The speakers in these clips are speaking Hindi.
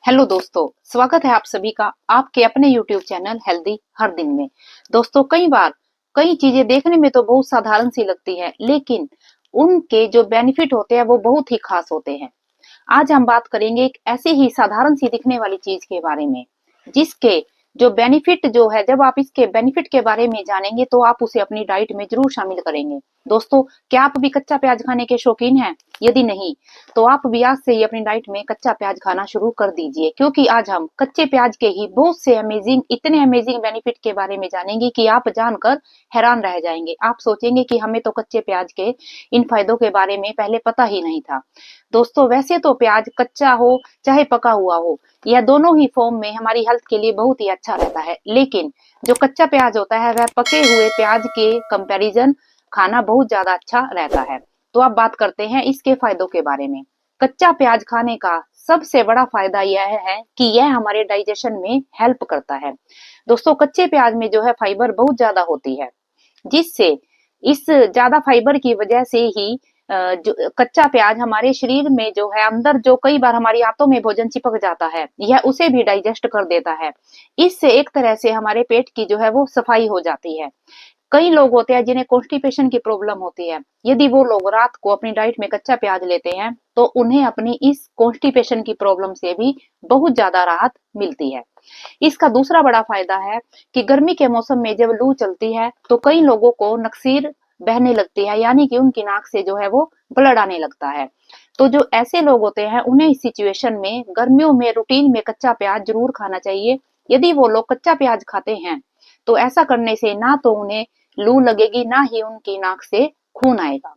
हेलो दोस्तों, स्वागत है आप सभी का आपके अपने YouTube चैनल हेल्दी हर दिन में। दोस्तों, कई बार कई चीजें देखने में तो बहुत साधारण सी लगती है, लेकिन उनके जो बेनिफिट होते हैं वो बहुत ही खास होते हैं। आज हम बात करेंगे एक ऐसी ही साधारण सी दिखने वाली चीज के बारे में, जिसके जो बेनिफिट जो है, जब आप इसके बेनिफिट के बारे में जानेंगे तो आप उसे अपनी डाइट में जरूर शामिल करेंगे। दोस्तों, क्या आप भी कच्चा प्याज खाने के शौकीन हैं? यदि नहीं, तो आप भी आज से ही अपनी डाइट में कच्चा प्याज खाना शुरू कर दीजिए, क्योंकि आज हम कच्चे प्याज के ही बहुत से इतने अमेजिंग बेनिफिट के बारे में जानेंगे कि आप जानकर हैरान रह जाएंगे। आप सोचेंगे कि हमें तो कच्चे प्याज के इन फायदों के बारे में पहले पता ही नहीं था। दोस्तों, वैसे तो प्याज कच्चा हो चाहे पका हुआ हो, यह दोनों ही फॉर्म में हमारी हेल्थ के लिए बहुत ही अच्छा रहता है, लेकिन जो कच्चा प्याज होता है वह पके हुए प्याज के कंपैरिजन खाना बहुत ज्यादा अच्छा रहता है। तो अब बात करते हैं इसके फायदों के बारे में। कच्चा प्याज खाने का सबसे बड़ा फायदा यह है कि यह हमारे डाइजेशन में हेल्प करता है। दोस्तों, कच्चे प्याज में जो है फाइबर बहुत ज्यादा होती है, जिससे इस ज्यादा फाइबर की वजह से ही जो कच्चा प्याज हमारे शरीर में जो है अंदर, जो कई बार हमारी आंतों में भोजन चिपक जाता है, यह उसे भी डाइजेस्ट कर देता है। इससे एक तरह से हमारे पेट की जो है वो सफाई हो जाती है। कई लोग होते हैं जिन्हें कॉन्स्टिपेशन की प्रॉब्लम होती है। यदि वो लोग रात को अपनी डाइट में कच्चा प्याज लेते हैं तो उन्हें अपनी इस कॉन्स्टिपेशन की प्रॉब्लम से भी बहुत ज्यादा राहत मिलती है। इसका दूसरा बड़ा फायदा है कि गर्मी के मौसम में जब लू चलती है तो कई लोगों को नक्सीर बहने लगती है, यानी कि उनकी नाक से जो है वो ब्लड आने लगता है। तो जो ऐसे लोग होते हैं उन्हें इस सिचुएशन में गर्मियों में रूटीन में कच्चा प्याज जरूर खाना चाहिए। यदि वो लोग कच्चा प्याज खाते हैं तो ऐसा करने से ना तो उन्हें लू लगेगी, ना ही उनकी नाक से खून आएगा।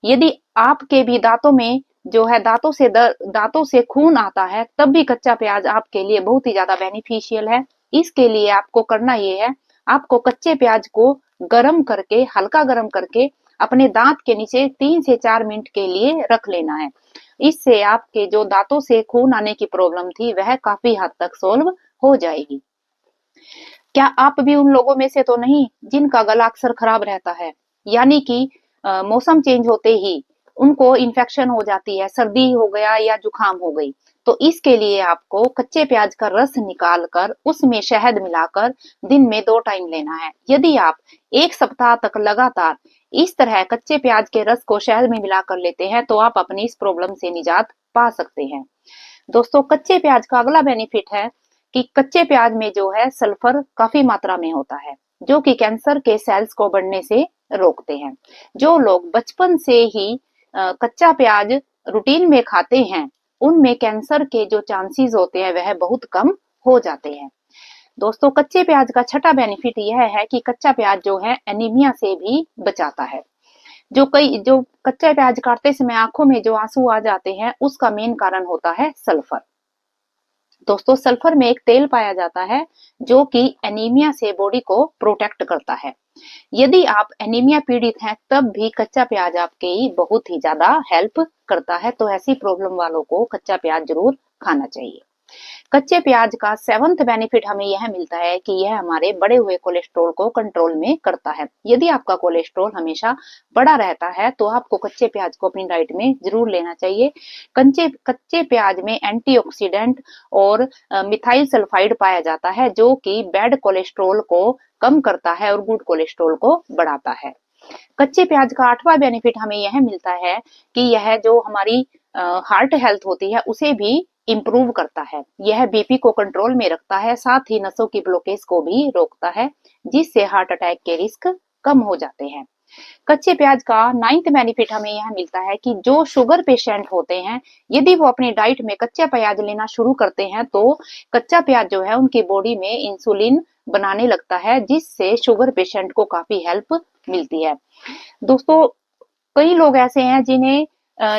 यदि आपके भी दांतों में जो है दांतों से खून आता है, तब भी कच्चा प्याज आपके लिए बहुत ही ज्यादा बेनिफिशियल है। इसके लिए आपको करना ये है, आपको कच्चे प्याज को गरम करके, हल्का गरम करके अपने दांत के नीचे 3 से 4 मिनट के लिए रख लेना है। इससे आपके जो दांतों से खून आने की प्रॉब्लम थी वह काफी हद तक सोल्व हो जाएगी। क्या आप भी उन लोगों में से तो नहीं जिनका गला अक्सर खराब रहता है, यानी कि मौसम चेंज होते ही उनको इन्फेक्शन हो जाती है, सर्दी हो गया या जुकाम हो गई। तो इसके लिए आपको कच्चे प्याज का रस निकाल कर उसमें शहद मिलाकर दिन में 2 टाइम लेना है। यदि आप 1 सप्ताह तक लगातार इस तरह कच्चे प्याज के रस को शहद में मिलाकर लेते हैं तो आप अपनी इस प्रॉब्लम से निजात पा सकते हैं। दोस्तों, कच्चे प्याज का अगला बेनिफिट है कि कच्चे प्याज में जो है सल्फर काफी मात्रा में होता है, जो कि कैंसर के सेल्स को बढ़ने से रोकते हैं। जो लोग बचपन से ही कच्चा प्याज रूटीन में खाते हैं, उनमें कैंसर के जो चांसेस होते हैं वह बहुत कम हो जाते हैं। दोस्तों, कच्चे प्याज का छठा बेनिफिट यह है कि कच्चा प्याज जो है एनीमिया से भी बचाता है। जो कच्चा प्याज काटते समय आंखों में जो आंसू आ जाते हैं, उसका मेन कारण होता है सल्फर। दोस्तों, सल्फर में एक तेल पाया जाता है जो कि एनीमिया से बॉडी को प्रोटेक्ट करता है। यदि आप एनीमिया पीड़ित हैं तब भी कच्चा प्याज आपकी बहुत ही ज्यादा हेल्प करता है, तो ऐसी प्रॉब्लम वालों को कच्चा प्याज जरूर खाना चाहिए। कच्चे प्याज का सेवंथ बेनिफिट हमें यह मिलता है कि यह हमारे बढ़े हुए कोलेस्ट्रॉल को कंट्रोल में करता है। यदि आपका कोलेस्ट्रॉल हमेशा बढ़ा रहता है तो आपको कच्चे प्याज को अपनी डाइट में जरूर लेना चाहिए। कच्चे प्याज में एंटीऑक्सीडेंट और मिथाइल सल्फाइड पाया जाता है, जो कि बैड कोलेस्ट्रॉल को कम करता है और गुड कोलेस्ट्रॉल को बढ़ाता है। कच्चे प्याज का आठवां बेनिफिट हमें यह मिलता है कि यह जो हमारी हार्ट हेल्थ होती है उसे भी इम्प्रूव करता है। यह बीपी को कंट्रोल में रखता है, साथ ही नसों की ब्लॉकेज को भी रोकता है, जिससे हार्ट अटैक के रिस्क कम हो जाते हैं। कच्चे प्याज का नाइन्थ बेनिफिट हमें यह मिलता है कि जो शुगर पेशेंट होते हैं, यदि वो अपनी डाइट में कच्चा प्याज लेना शुरू करते हैं तो कच्चा प्याज जो है उनकी बॉडी में इंसुलिन बनाने लगता है, जिससे शुगर पेशेंट को काफी हेल्प मिलती है। दोस्तों, कई लोग ऐसे हैं जिन्हें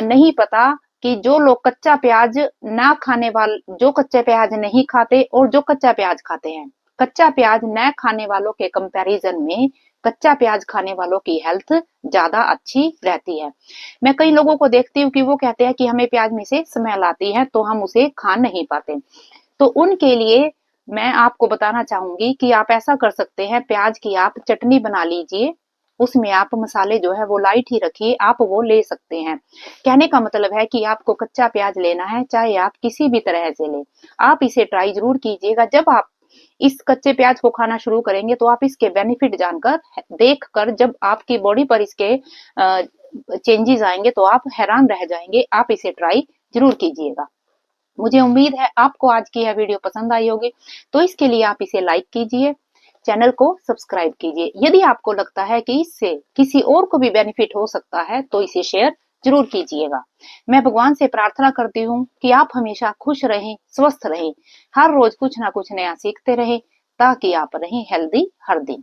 नहीं पता कि जो लोग कच्चा प्याज ना खाने वाले, जो कच्चा प्याज नहीं खाते और जो कच्चा प्याज खाते हैं, कच्चा प्याज न खाने वालों के कंपैरिजन में कच्चा प्याज खाने वालों की हेल्थ ज्यादा अच्छी रहती है। मैं कई लोगों को देखती हूँ कि वो कहते हैं कि हमें प्याज में से स्मेल आती है तो हम उसे खा नहीं पाते। तो उनके लिए मैं आपको बताना चाहूंगी कि आप ऐसा कर सकते हैं, प्याज की आप चटनी बना लीजिए उसमें आप मसाले जो है वो लाइट ही रखिए, आप वो ले सकते हैं। कहने का मतलब है कि आपको कच्चा प्याज लेना है, चाहे आप किसी भी तरह से लें। आप इसे ट्राई जरूर कीजिएगा। जब आप इस कच्चे प्याज को खाना शुरू करेंगे तो आप इसके बेनिफिट जानकर, देखकर, जब आपकी बॉडी पर इसके चेंजेस आएंगे तो आप हैरान रह जाएंगे। आप इसे ट्राई जरूर कीजिएगा। मुझे उम्मीद है आपको आज की यह वीडियो पसंद आई होगी, तो इसके लिए आप इसे लाइक कीजिए, चैनल को सब्सक्राइब कीजिए। यदि आपको लगता है कि इससे किसी और को भी बेनिफिट हो सकता है तो इसे शेयर जरूर कीजिएगा। मैं भगवान से प्रार्थना करती हूँ कि आप हमेशा खुश रहें, स्वस्थ रहें, हर रोज कुछ ना कुछ नया सीखते रहें, ताकि आप रहें हेल्दी हर दिन।